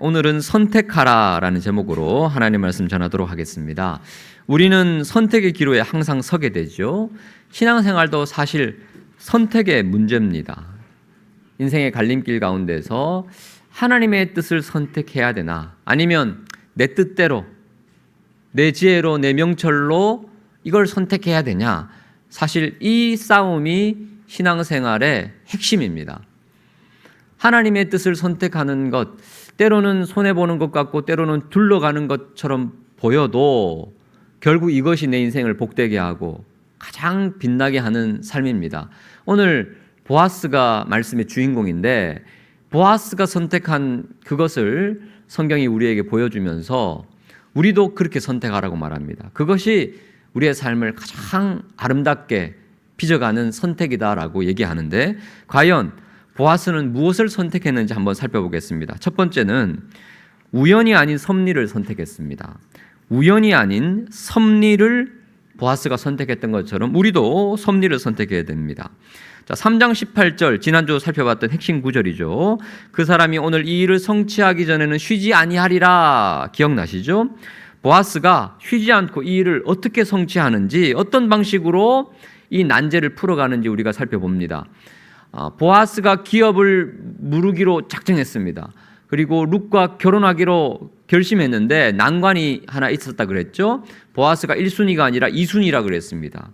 오늘은 선택하라라는 제목으로 하나님 말씀 전하도록 하겠습니다. 우리는 선택의 기로에 항상 서게 되죠. 신앙생활도 사실 선택의 문제입니다. 인생의 갈림길 가운데서 하나님의 뜻을 선택해야 되나, 아니면 내 뜻대로, 내 지혜로, 내 명철로 이걸 선택해야 되냐. 사실 이 싸움이 신앙생활의 핵심입니다. 하나님의 뜻을 선택하는 것, 때로는 손해보는 것 같고 때로는 둘러가는 것처럼 보여도 결국 이것이 내 인생을 복되게 하고 가장 빛나게 하는 삶입니다. 오늘 보아스가 말씀의 주인공인데, 보아스가 선택한 그것을 성경이 우리에게 보여주면서 우리도 그렇게 선택하라고 말합니다. 그것이 우리의 삶을 가장 아름답게 빚어가는 선택이다라고 얘기하는데, 과연 보아스는 무엇을 선택했는지 한번 살펴보겠습니다. 첫 번째는 우연이 아닌 섭리를 선택했습니다. 우연이 아닌 섭리를 보아스가 선택했던 것처럼 우리도 섭리를 선택해야 됩니다. 자, 3장 18절, 지난주 살펴봤던 핵심 구절이죠. 그 사람이 오늘 이 일을 성취하기 전에는 쉬지 아니하리라. 기억나시죠? 보아스가 쉬지 않고 이 일을 어떻게 성취하는지, 어떤 방식으로 이 난제를 풀어가는지 우리가 살펴봅니다. 보아스가 기업을 무르기로 작정했습니다. 그리고 룻과 결혼하기로 결심했는데 난관이 하나 있었다 그랬죠. 보아스가 1순위가 아니라 2순위라 그랬습니다.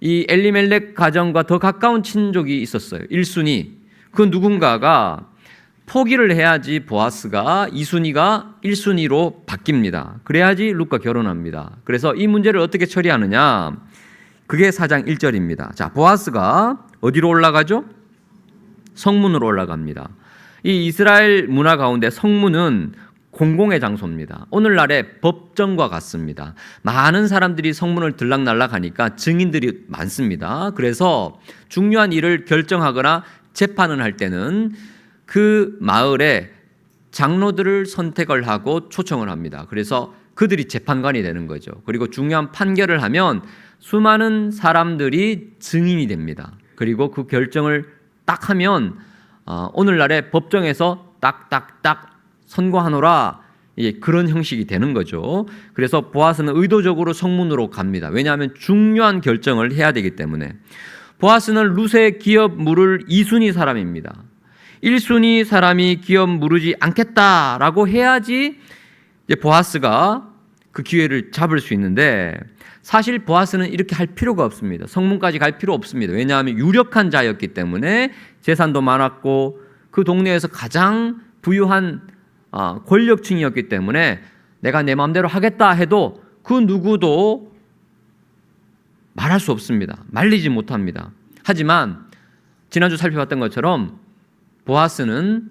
이 엘리멜렉 가정과 더 가까운 친족이 있었어요. 1순위. 그 누군가가 포기를 해야지 보아스가 2순위가 1순위로 바뀝니다. 그래야지 룻과 결혼합니다. 그래서 이 문제를 어떻게 처리하느냐, 그게 4장 1절입니다. 자, 보아스가 어디로 올라가죠? 성문으로 올라갑니다. 이 이스라엘 문화 가운데 성문은 공공의 장소입니다. 오늘날의 법정과 같습니다. 많은 사람들이 성문을 들락날락하니까 증인들이 많습니다. 그래서 중요한 일을 결정하거나 재판을 할 때는 그 마을에 장로들을 선택을 하고 초청을 합니다. 그래서 그들이 재판관이 되는 거죠. 그리고 중요한 판결을 하면 수많은 사람들이 증인이 됩니다. 그리고 그 결정을 딱 하면 오늘날의 법정에서 딱딱딱 선고하노라, 그런 형식이 되는 거죠. 그래서 보아스는 의도적으로 성문으로 갑니다. 왜냐하면 중요한 결정을 해야 되기 때문에. 보아스는 룻의 기업 물을 2순위 사람입니다. 1순위 사람이 기업 무르지 않겠다라고 해야지 보아스가 그 기회를 잡을 수 있는데, 사실 보아스는 이렇게 할 필요가 없습니다. 성문까지 갈 필요 없습니다. 왜냐하면 유력한 자였기 때문에, 재산도 많았고 그 동네에서 가장 부유한 권력층이었기 때문에 내가 내 마음대로 하겠다 해도 그 누구도 말할 수 없습니다. 말리지 못합니다. 하지만 지난주 살펴봤던 것처럼 보아스는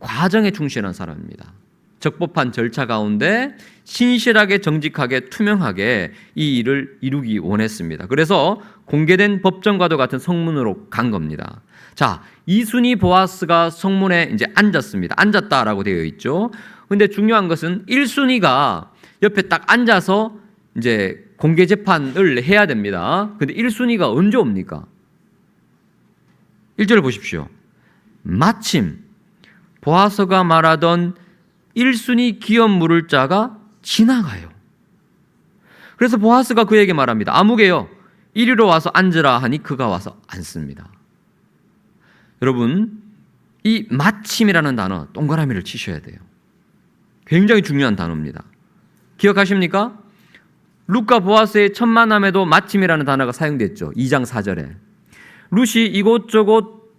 과정에 충실한 사람입니다. 적법한 절차 가운데 신실하게, 정직하게, 투명하게 이 일을 이루기 원했습니다. 그래서 공개된 법정과도 같은 성문으로 간 겁니다. 자, 2순위 보아스가 성문에 이제 앉았습니다. 앉았다라고 되어 있죠. 근데 중요한 것은 1순위가 옆에 딱 앉아서 이제 공개 재판을 해야 됩니다. 근데 1순위가 언제 옵니까? 1절을 보십시오. 마침 보아스가 말하던 1순위 기업 물을 자가 지나가요. 그래서 보아스가 그에게 말합니다. 아무개여, 이리로 와서 앉으라 하니 그가 와서 앉습니다. 여러분, 이 마침이라는 단어 동그라미를 치셔야 돼요. 굉장히 중요한 단어입니다. 기억하십니까? 룻과 보아스의 첫 만남에도 마침이라는 단어가 사용됐죠. 2장 4절에. 룻이 이곳저곳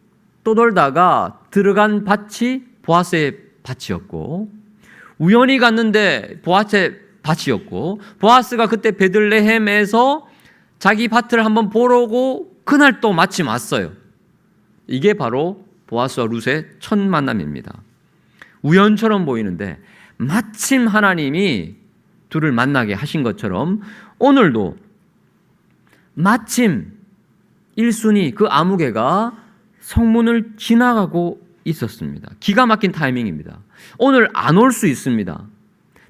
떠돌다가 들어간 밭이 보아스의 밭이었고, 우연히 갔는데 보아스의 밭이었고, 보아스가 그때 베들레헴에서 자기 밭을 한번 보러고 그날 또 마침 왔어요. 이게 바로 보아스와 룻의 첫 만남입니다. 우연처럼 보이는데 마침 하나님이 둘을 만나게 하신 것처럼 오늘도 마침 1순위 그 아무개가 성문을 지나가고 있었습니다. 기가 막힌 타이밍입니다. 오늘 안 올 수 있습니다.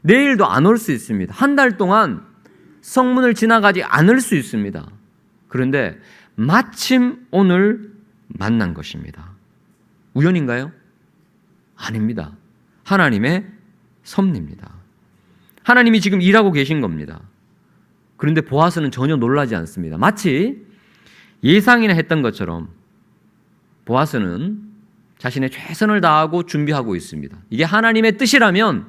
내일도 안 올 수 있습니다. 한 달 동안 성문을 지나가지 않을 수 있습니다. 그런데 마침 오늘 만난 것입니다. 우연인가요? 아닙니다. 하나님의 섭리입니다. 하나님이 지금 일하고 계신 겁니다. 그런데 보아스는 전혀 놀라지 않습니다. 마치 예상이나 했던 것처럼 보아스는 자신의 최선을 다하고 준비하고 있습니다. 이게 하나님의 뜻이라면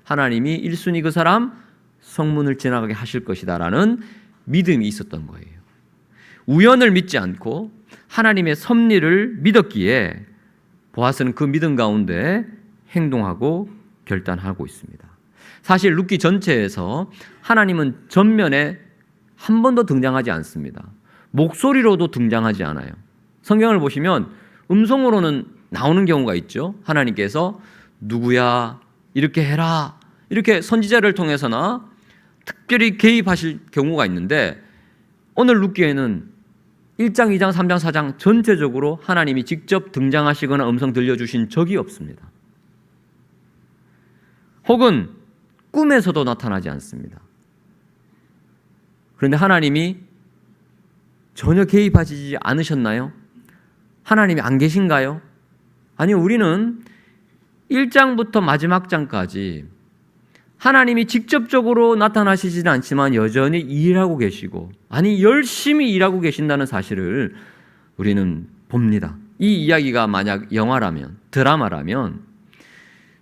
하나님이 1순위 그 사람 성문을 지나가게 하실 것이다 라는 믿음이 있었던 거예요. 우연을 믿지 않고 하나님의 섭리를 믿었기에 보아스는 그 믿음 가운데 행동하고 결단하고 있습니다. 사실 룻기 전체에서 하나님은 전면에 한 번도 등장하지 않습니다. 목소리로도 등장하지 않아요. 성경을 보시면 음성으로는 나오는 경우가 있죠. 하나님께서 누구야 이렇게 해라 이렇게 선지자를 통해서나 특별히 개입하실 경우가 있는데 오늘 룻기에는 1장, 2장, 3장, 4장 전체적으로 하나님이 직접 등장하시거나 음성 들려주신 적이 없습니다. 혹은 꿈에서도 나타나지 않습니다. 그런데 하나님이 전혀 개입하시지 않으셨나요? 하나님이 안 계신가요? 아니요, 우리는 1장부터 마지막 장까지 하나님이 직접적으로 나타나시지는 않지만 여전히 일하고 계시고, 아니 열심히 일하고 계신다는 사실을 우리는 봅니다. 이 이야기가 만약 영화라면, 드라마라면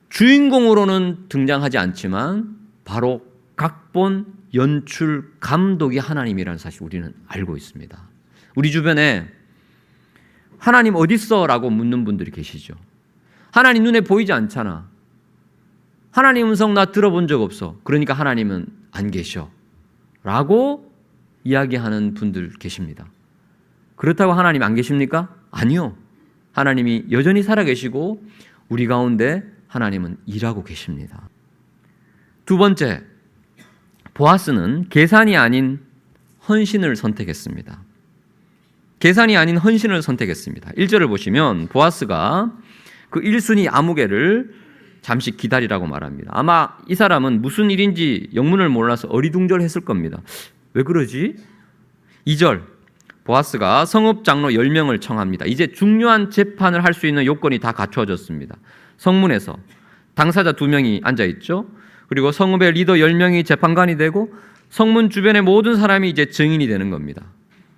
주인공으로는 등장하지 않지만 바로 각본, 연출, 감독이 하나님이라는 사실 우리는 알고 있습니다. 우리 주변에 하나님 어디 있어? 라고 묻는 분들이 계시죠. 하나님 눈에 보이지 않잖아. 하나님 음성 나 들어본 적 없어. 그러니까 하나님은 안 계셔. 라고 이야기하는 분들 계십니다. 그렇다고 하나님 안 계십니까? 아니요. 하나님이 여전히 살아계시고 우리 가운데 하나님은 일하고 계십니다. 두 번째, 보아스는 계산이 아닌 헌신을 선택했습니다. 계산이 아닌 헌신을 선택했습니다. 1절을 보시면 보아스가 그 1순위 아무개를 잠시 기다리라고 말합니다. 아마 이 사람은 무슨 일인지 영문을 몰라서 어리둥절했을 겁니다. 왜 그러지? 2절, 보아스가 성읍 장로 10명을 청합니다. 이제 중요한 재판을 할 수 있는 요건이 다 갖추어졌습니다. 성문에서 당사자 2명이 앉아있죠. 그리고 성읍의 리더 10명이 재판관이 되고 성문 주변의 모든 사람이 이제 증인이 되는 겁니다.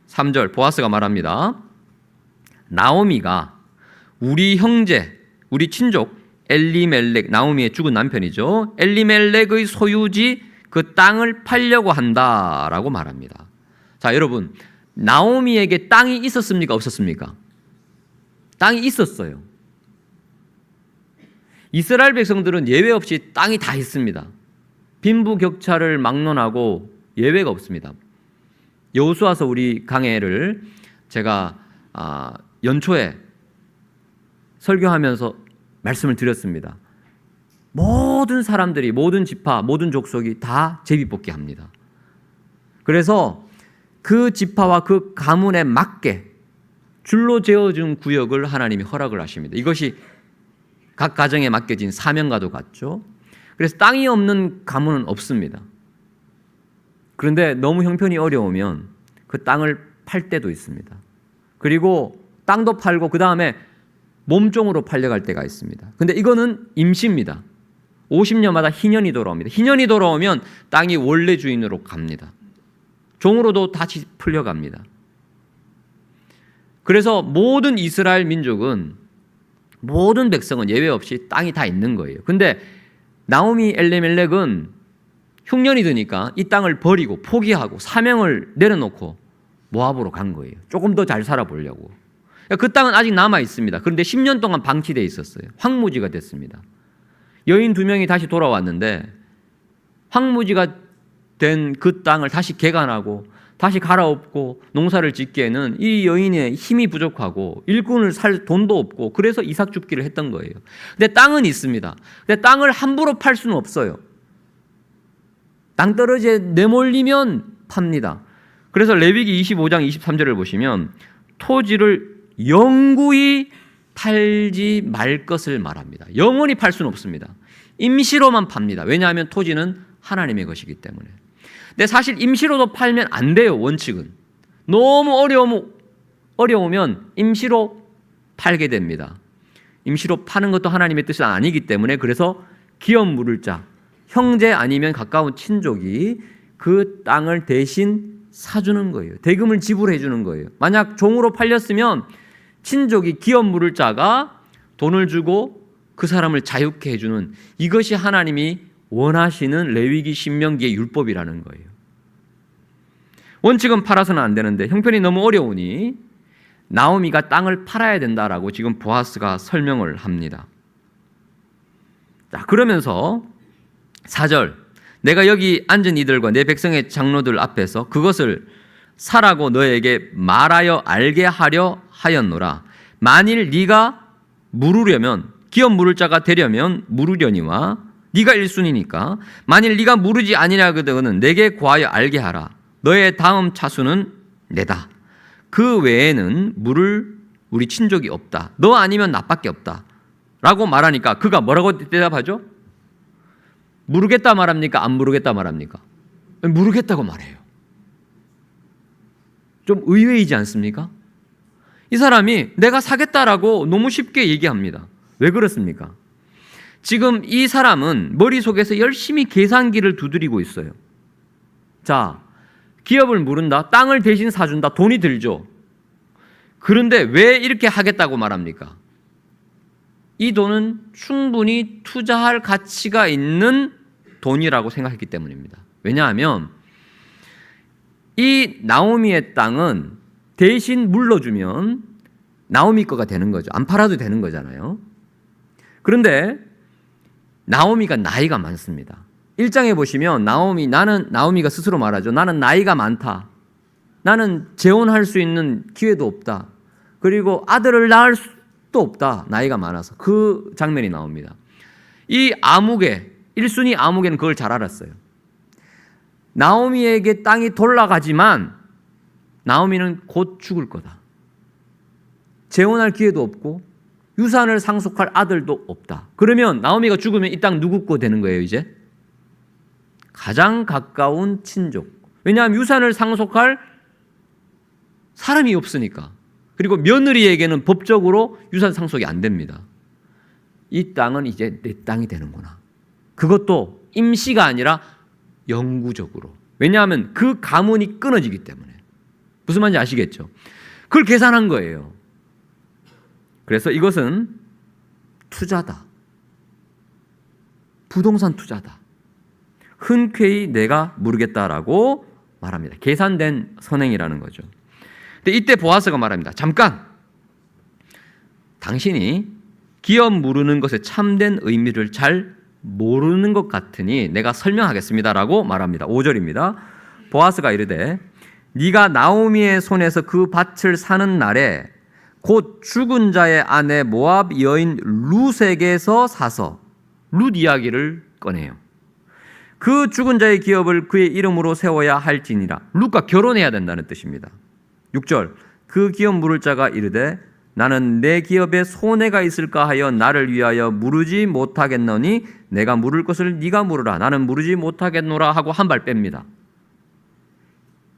3절, 보아스가 말합니다. 나오미가 우리 형제, 우리 친족 엘리멜렉, 나오미의 죽은 남편이죠. 엘리멜렉의 소유지 그 땅을 팔려고 한다라고 말합니다. 자, 여러분, 나오미에게 땅이 있었습니까? 없었습니까? 땅이 있었어요. 이스라엘 백성들은 예외 없이 땅이 다 있습니다. 빈부격차를 막론하고 예외가 없습니다. 여호수아서 우리 강해를 제가 연초에 설교하면서 말씀을 드렸습니다. 모든 사람들이, 모든 지파, 모든 족속이 다 제비뽑기 합니다. 그래서 그 지파와 그 가문에 맞게 줄로 재어준 구역을 하나님이 허락을 하십니다. 이것이 각 가정에 맡겨진 사명과도 같죠. 그래서 땅이 없는 가문은 없습니다. 그런데 너무 형편이 어려우면 그 땅을 팔 때도 있습니다. 그리고 땅도 팔고 그 다음에 몸종으로 팔려갈 때가 있습니다. 근데 이거는 임시입니다. 50년마다 희년이 돌아옵니다. 희년이 돌아오면 땅이 원래 주인으로 갑니다. 종으로도 다시 풀려갑니다. 그래서 모든 이스라엘 민족은, 모든 백성은 예외 없이 땅이 다 있는 거예요. 근데 나오미 엘리멜렉은 흉년이 드니까 이 땅을 버리고 포기하고 사명을 내려놓고 모압으로 간 거예요. 조금 더 잘 살아보려고. 그 땅은 아직 남아 있습니다. 그런데 10년 동안 방치되어 있었어요. 황무지가 됐습니다. 여인 2명이 다시 돌아왔는데 황무지가 된 그 땅을 다시 개간하고 다시 갈아엎고 농사를 짓기에는 이 여인의 힘이 부족하고 일꾼을 살 돈도 없고 그래서 이삭 줍기를 했던 거예요. 근데 땅은 있습니다. 근데 땅을 함부로 팔 수는 없어요. 땅떨어지에 내몰리면 팝니다. 그래서 레위기 25장 23절을 보시면 토지를 영구히 팔지 말 것을 말합니다. 영원히 팔 수는 없습니다. 임시로만 팝니다. 왜냐하면 토지는 하나님의 것이기 때문에. 근데 사실 임시로도 팔면 안 돼요. 원칙은. 너무 어려우면 임시로 팔게 됩니다. 임시로 파는 것도 하나님의 뜻은 아니기 때문에 그래서 기업 물을 자, 형제 아니면 가까운 친족이 그 땅을 대신 사주는 거예요. 대금을 지불해 주는 거예요. 만약 종으로 팔렸으면 친족이 기업 물을 자가 돈을 주고 그 사람을 자유케 해주는, 이것이 하나님이 원하시는 레위기 신명기의 율법이라는 거예요. 원칙은 팔아서는 안 되는데 형편이 너무 어려우니 나오미가 땅을 팔아야 된다라고 지금 보아스가 설명을 합니다. 자, 그러면서 4절, 내가 여기 앉은 이들과 내 백성의 장로들 앞에서 그것을 사라고 너에게 말하여 알게 하려 하였노라. 만일 네가 물으려면, 기업 물을 자가 되려면 물으려니와 네가 1순위니까 만일 네가 물으지 아니하거든 내게 구하여 알게 하라. 너의 다음 차수는 내다. 그 외에는 물을 우리 친족이 없다. 너 아니면 나밖에 없다 라고 말하니까 그가 뭐라고 대답하죠? 물으겠다 말합니까? 안 물으겠다 말합니까? 물으겠다고 말해요. 좀 의외이지 않습니까? 이 사람이 내가 사겠다라고 너무 쉽게 얘기합니다. 왜 그렇습니까? 지금 이 사람은 머릿속에서 열심히 계산기를 두드리고 있어요. 자, 기업을 물은다, 땅을 대신 사준다, 돈이 들죠. 그런데 왜 이렇게 하겠다고 말합니까? 이 돈은 충분히 투자할 가치가 있는 돈이라고 생각했기 때문입니다. 왜냐하면 이 나오미의 땅은 대신 물러주면 나오미 거가 되는 거죠. 안 팔아도 되는 거잖아요. 그런데 나오미가 나이가 많습니다. 1장에 보시면 나오미가 스스로 말하죠. 나는 나이가 많다. 나는 재혼할 수 있는 기회도 없다. 그리고 아들을 낳을 수도 없다. 나이가 많아서. 그 장면이 나옵니다. 이 아무개, 1순위 아무개는 그걸 잘 알았어요. 나오미에게 땅이 돌아가지만 나오미는 곧 죽을 거다. 재혼할 기회도 없고 유산을 상속할 아들도 없다. 그러면 나오미가 죽으면 이 땅 누구 거 되는 거예요, 이제? 가장 가까운 친족. 왜냐하면 유산을 상속할 사람이 없으니까. 그리고 며느리에게는 법적으로 유산 상속이 안 됩니다. 이 땅은 이제 내 땅이 되는구나. 그것도 임시가 아니라 영구적으로. 왜냐하면 그 가문이 끊어지기 때문에. 무슨 말인지 아시겠죠? 그걸 계산한 거예요. 그래서 이것은 투자다. 부동산 투자다. 흔쾌히 내가 물으겠다라고 말합니다. 계산된 선행이라는 거죠. 근데 이때 보아스가 말합니다. 잠깐! 당신이 기업 물으는 것의 참된 의미를 잘 모르는 것 같으니 내가 설명하겠습니다라고 말합니다. 5절입니다. 보아스가 이르되 네가 나오미의 손에서 그 밭을 사는 날에 곧 죽은 자의 아내 모압 여인 룻에게서 사서, 룻 이야기를 꺼내요. 그 죽은 자의 기업을 그의 이름으로 세워야 할지니라. 룻과 결혼해야 된다는 뜻입니다. 6절, 그 기업 물을 자가 이르되 나는 내 기업에 손해가 있을까 하여 나를 위하여 물으지 못하겠노니 내가 물을 것을 네가 물으라. 나는 물으지 못하겠노라 하고 한 발 뺍니다.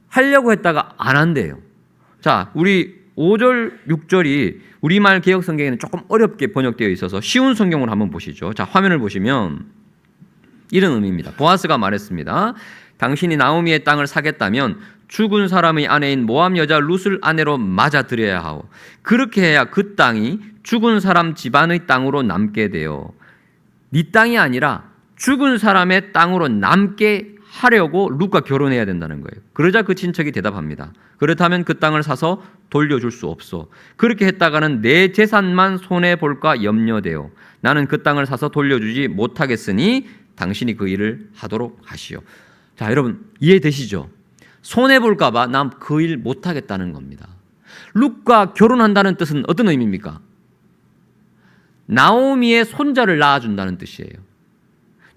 하려고 했다가 안 한대요. 자, 우리 5절, 6절이 우리말 개역 성경에는 조금 어렵게 번역되어 있어서 쉬운 성경으로 한번 보시죠. 자, 화면을 보시면 이런 의미입니다. 보아스가 말했습니다. 당신이 나오미의 땅을 사겠다면 죽은 사람의 아내인 모압 여자 룻을 아내로 맞아들여야 하오. 그렇게 해야 그 땅이 죽은 사람 집안의 땅으로 남게 되어 네 땅이 아니라 죽은 사람의 땅으로 남게 하려고 룻과 결혼해야 된다는 거예요. 그러자 그 친척이 대답합니다. 그렇다면 그 땅을 사서 돌려줄 수 없어. 그렇게 했다가는 내 재산만 손해볼까 염려되어 나는 그 땅을 사서 돌려주지 못하겠으니 당신이 그 일을 하도록 하시오. 자, 여러분 이해되시죠? 손해볼까 봐 난 그 일 못하겠다는 겁니다. 룻과 결혼한다는 뜻은 어떤 의미입니까? 나오미의 손자를 낳아준다는 뜻이에요.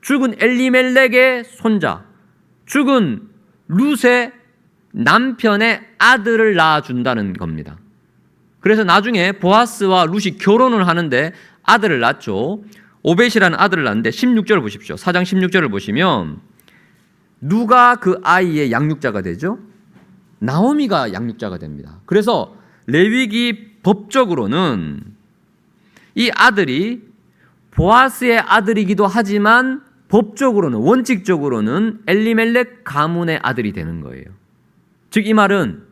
죽은 엘리멜렉의 손자, 죽은 룻의 남편의 아들을 낳아준다는 겁니다. 그래서 나중에 보아스와 룻이 결혼을 하는데 아들을 낳죠. 오벳이라는 아들을 낳는데 16절을 보십시오. 4장 16절을 보시면 누가 그 아이의 양육자가 되죠? 나오미가 양육자가 됩니다. 그래서 레위기 법적으로는 이 아들이 보아스의 아들이기도 하지만 법적으로는, 원칙적으로는 엘리멜렉 가문의 아들이 되는 거예요. 즉 이 말은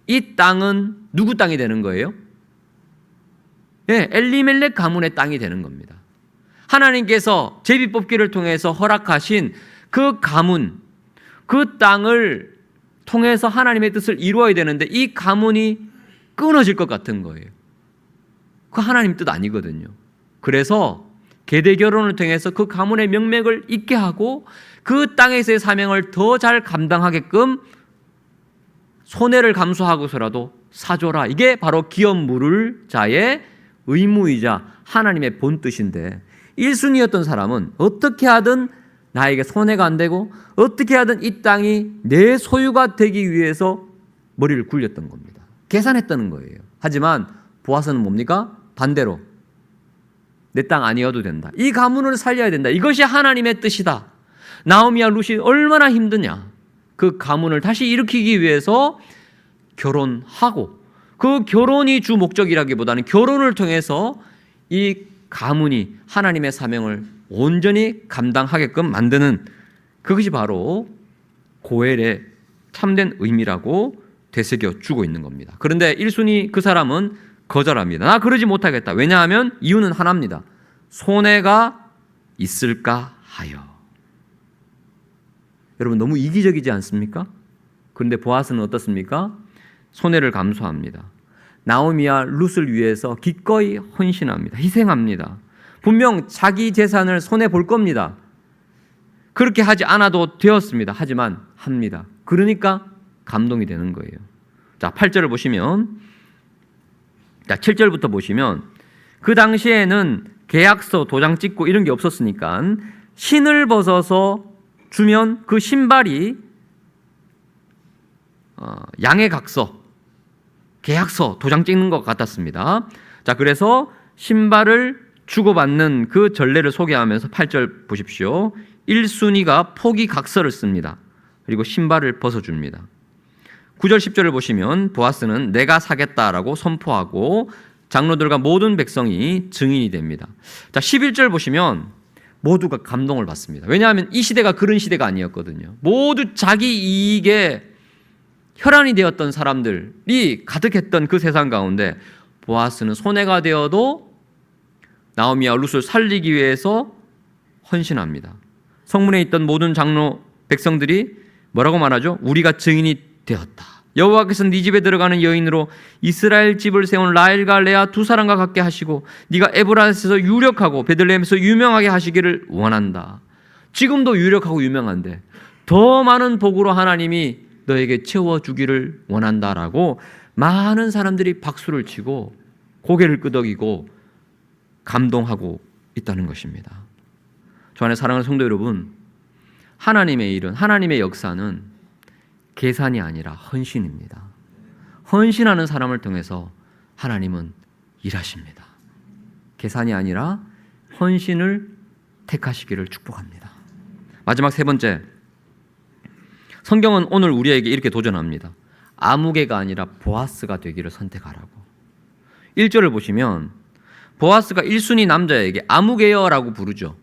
이 땅은 누구 땅이 되는 거예요? 예, 엘리멜렉 가문의 땅이 되는 겁니다. 하나님께서 제비뽑기를 통해서 허락하신 그 가문, 그 땅을 통해서 하나님의 뜻을 이루어야 되는데 이 가문이 끊어질 것 같은 거예요. 그 하나님 뜻 아니거든요. 그래서 계대 결혼을 통해서 그 가문의 명맥을 잇게 하고 그 땅에서의 사명을 더 잘 감당하게끔 손해를 감수하고서라도 사줘라. 이게 바로 기업 물을 자의 의무이자 하나님의 본뜻인데 1순위였던 사람은 어떻게 하든 나에게 손해가 안 되고 어떻게 하든 이 땅이 내 소유가 되기 위해서 머리를 굴렸던 겁니다. 계산했다는 거예요. 하지만 보아스는 뭡니까? 반대로 내 땅 아니어도 된다. 이 가문을 살려야 된다. 이것이 하나님의 뜻이다. 나오미와 룻이 얼마나 힘드냐. 그 가문을 다시 일으키기 위해서 결혼하고 그 결혼이 주 목적이라기보다는 결혼을 통해서 이 가문이 하나님의 사명을 온전히 감당하게끔 만드는 그것이 바로 고엘의 참된 의미라고 되새겨 주고 있는 겁니다. 그런데 1순위 그 사람은 거절합니다. 나 그러지 못하겠다. 왜냐하면 이유는 하나입니다. 손해가 있을까 하여. 여러분 너무 이기적이지 않습니까? 그런데 보아스는 어떻습니까? 손해를 감수합니다. 나오미와 룻을 위해서 기꺼이 헌신합니다. 희생합니다. 분명 자기 재산을 손해볼 겁니다. 그렇게 하지 않아도 되었습니다. 하지만 합니다. 그러니까 감동이 되는 거예요. 자, 8절을 보시면, 자, 7절부터 보시면 그 당시에는 계약서, 도장 찍고 이런 게 없었으니까 신을 벗어서 주면 그 신발이 양의 각서, 계약서, 도장 찍는 것 같았습니다. 자, 그래서 신발을 주고받는 그 전례를 소개하면서 8절 보십시오. 1순위가 포기 각서를 씁니다. 그리고 신발을 벗어줍니다. 9절 10절을 보시면 보아스는 내가 사겠다라고 선포하고 장로들과 모든 백성이 증인이 됩니다. 자, 11절 보시면 모두가 감동을 받습니다. 왜냐하면 이 시대가 그런 시대가 아니었거든요. 모두 자기 이익에 혈안이 되었던 사람들이 가득했던 그 세상 가운데 보아스는 손해가 되어도 나오미와 룻을 살리기 위해서 헌신합니다. 성문에 있던 모든 장로 백성들이 뭐라고 말하죠? 우리가 증인이 되었다. 여호와께서 네 집에 들어가는 여인으로 이스라엘 집을 세운 라헬과 레아 두 사람과 같게 하시고 네가 에브라스에서 유력하고 베들레헴에서 유명하게 하시기를 원한다. 지금도 유력하고 유명한데 더 많은 복으로 하나님이 너에게 채워주기를 원한다라고 많은 사람들이 박수를 치고 고개를 끄덕이고 감동하고 있다는 것입니다. 저 안에 사랑하는 성도 여러분, 하나님의 일은, 하나님의 역사는 계산이 아니라 헌신입니다. 헌신하는 사람을 통해서 하나님은 일하십니다. 계산이 아니라 헌신을 택하시기를 축복합니다. 마지막 세 번째, 성경은 오늘 우리에게 이렇게 도전합니다. 아무개가 아니라 보아스가 되기를 선택하라고. 1절을 보시면 보아스가 1순위 남자에게 아무개여라고 부르죠.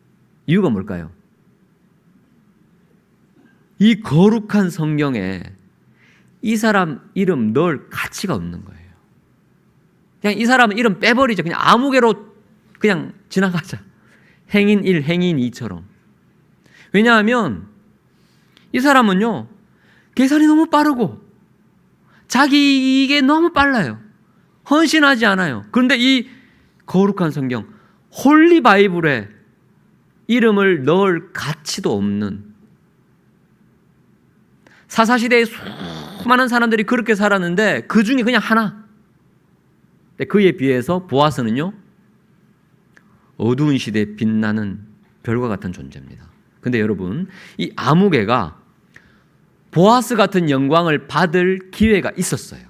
이유가 뭘까요? 이 거룩한 성경에 이 사람 이름 넣을 가치가 없는 거예요. 그냥 이 사람 이름 빼버리죠. 그냥 아무개로 그냥 지나가자. 행인 1, 행인 2처럼. 왜냐하면 이 사람은요, 계산이 너무 빠르고 자기 이익에 너무 빨라요. 헌신하지 않아요. 그런데 이 거룩한 성경, 홀리 바이블에 이름을 넣을 가치도 없는, 사사시대에 수많은 사람들이 그렇게 살았는데 그 중에 그냥 하나. 그에 비해서 보아스는요, 어두운 시대에 빛나는 별과 같은 존재입니다. 근데 여러분, 이 아무개가 보아스 같은 영광을 받을 기회가 있었어요.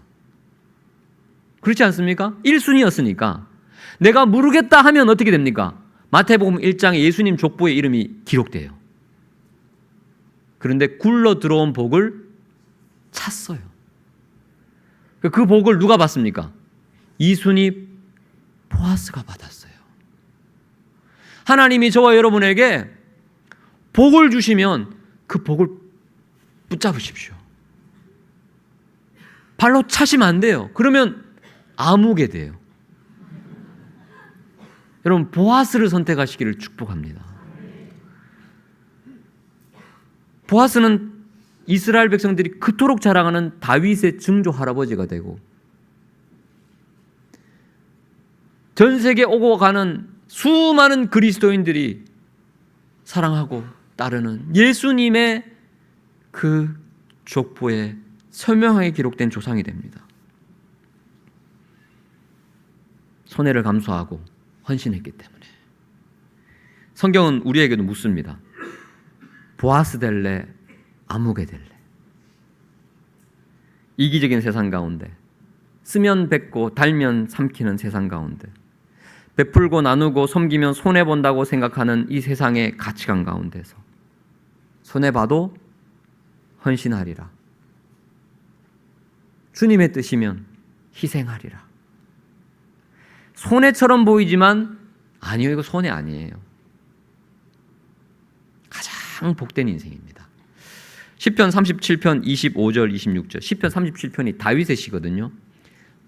그렇지 않습니까? 1순위였으니까. 내가 모르겠다 하면 어떻게 됩니까? 마태복음 1장에 예수님 족보의 이름이 기록돼요. 그런데 굴러 들어온 복을 찼어요. 그 복을 누가 받습니까? 2순위 보아스가 받았어요. 하나님이 저와 여러분에게 복을 주시면 그 복을 붙잡으십시오. 발로 차시면 안 돼요. 그러면 아무게 돼요. 여러분, 보아스를 선택하시기를 축복합니다. 보아스는 이스라엘 백성들이 그토록 자랑하는 다윗의 증조 할아버지가 되고 전 세계 오고 가는 수많은 그리스도인들이 사랑하고 따르는 예수님의 그 족보에 선명하게 기록된 조상이 됩니다. 손해를 감수하고 헌신했기 때문에. 성경은 우리에게도 묻습니다. 보아스 될래? 아무개 될래? 이기적인 세상 가운데, 쓰면 뱉고 달면 삼키는 세상 가운데, 베풀고 나누고 섬기면 손해본다고 생각하는 이 세상의 가치관 가운데서 손해봐도 헌신하리라. 주님의 뜻이면 희생하리라. 손해처럼 보이지만 아니요, 이거 손해 아니에요. 가장 복된 인생입니다. 시편 37편 25절 26절. 시편 37편이 다윗의 시거든요.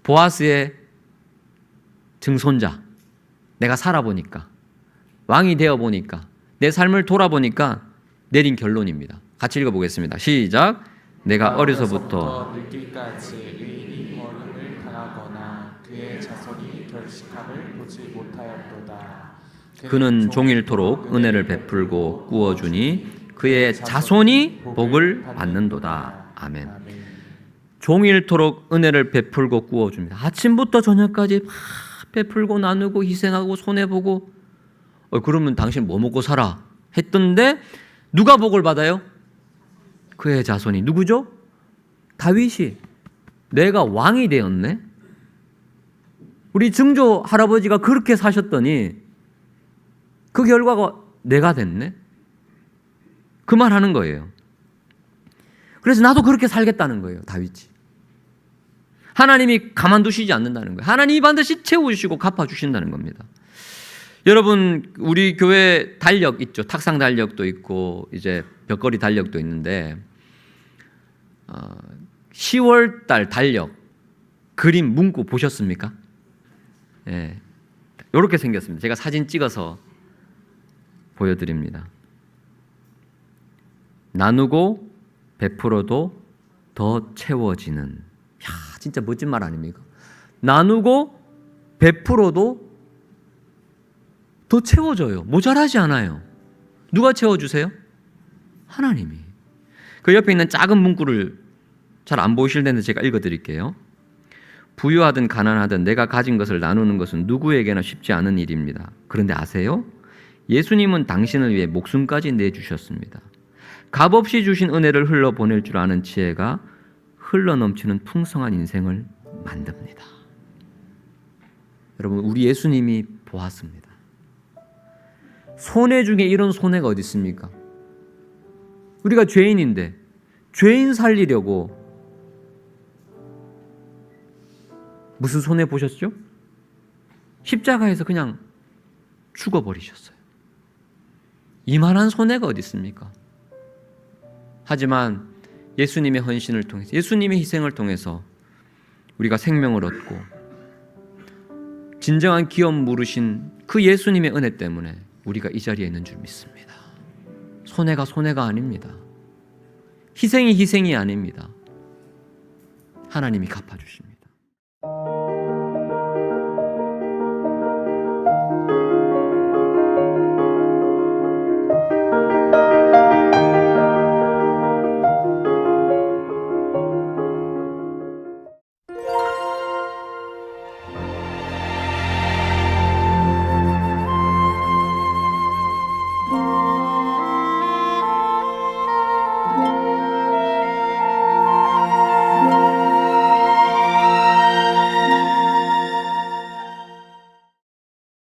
보아스의 증손자. 내가 살아보니까, 왕이 되어보니까, 내 삶을 돌아보니까 내린 결론입니다. 같이 읽어보겠습니다. 시작. 내가 어려서부터 늙기까지 의인이 버림을 당하거나 그의 자손이 결식함을 보지 못하였도다. 그는 종일토록 은혜를 베풀고 꾸어주니 그의 자손이 복을 받는도다. 아멘. 종일토록 은혜를 베풀고 꾸어줍니다. 아침부터 저녁까지 막 베풀고 나누고 희생하고 손해보고 그러면 당신 뭐 먹고 살아? 했던데 누가 복을 받아요? 그의 자손이. 누구죠? 다윗이. 내가 왕이 되었네? 우리 증조 할아버지가 그렇게 사셨더니 그 결과가 내가 됐네? 그 말 하는 거예요. 그래서 나도 그렇게 살겠다는 거예요, 다윗이. 하나님이 가만두시지 않는다는 거예요. 하나님이 반드시 채워주시고 갚아주신다는 겁니다. 여러분, 우리 교회 달력 있죠. 탁상 달력도 있고 이제 벽걸이 달력도 있는데 10월 달 달력 그림 문구 보셨습니까? 예, 이렇게 생겼습니다. 제가 사진 찍어서 보여드립니다. 나누고 베풀어도 더 채워지는. 진짜 멋진 말 아닙니까? 나누고 베풀어도 더 채워져요. 모자라지 않아요. 누가 채워주세요? 하나님이. 그 옆에 있는 작은 문구를 잘 안 보이실 텐데 제가 읽어드릴게요. 부유하든 가난하든 내가 가진 것을 나누는 것은 누구에게나 쉽지 않은 일입니다. 그런데 아세요? 예수님은 당신을 위해 목숨까지 내주셨습니다. 값없이 주신 은혜를 흘러보낼 줄 아는 지혜가 흘러넘치는 풍성한 인생을 만듭니다. 여러분, 우리 예수님이 보았습니다. 손해 중에 이런 손해가 어디 있습니까? 우리가 죄인인데 죄인 살리려고 무슨 손해 보셨죠? 십자가에서 그냥 죽어버리셨어요. 이만한 손해가 어디 있습니까? 하지만 예수님의 헌신을 통해서, 예수님의 희생을 통해서 우리가 생명을 얻고 진정한 기업 물으신 그 예수님의 은혜 때문에 우리가 이 자리에 있는 줄 믿습니다. 손해가 손해가 아닙니다. 희생이 희생이 아닙니다. 하나님이 갚아주십니다.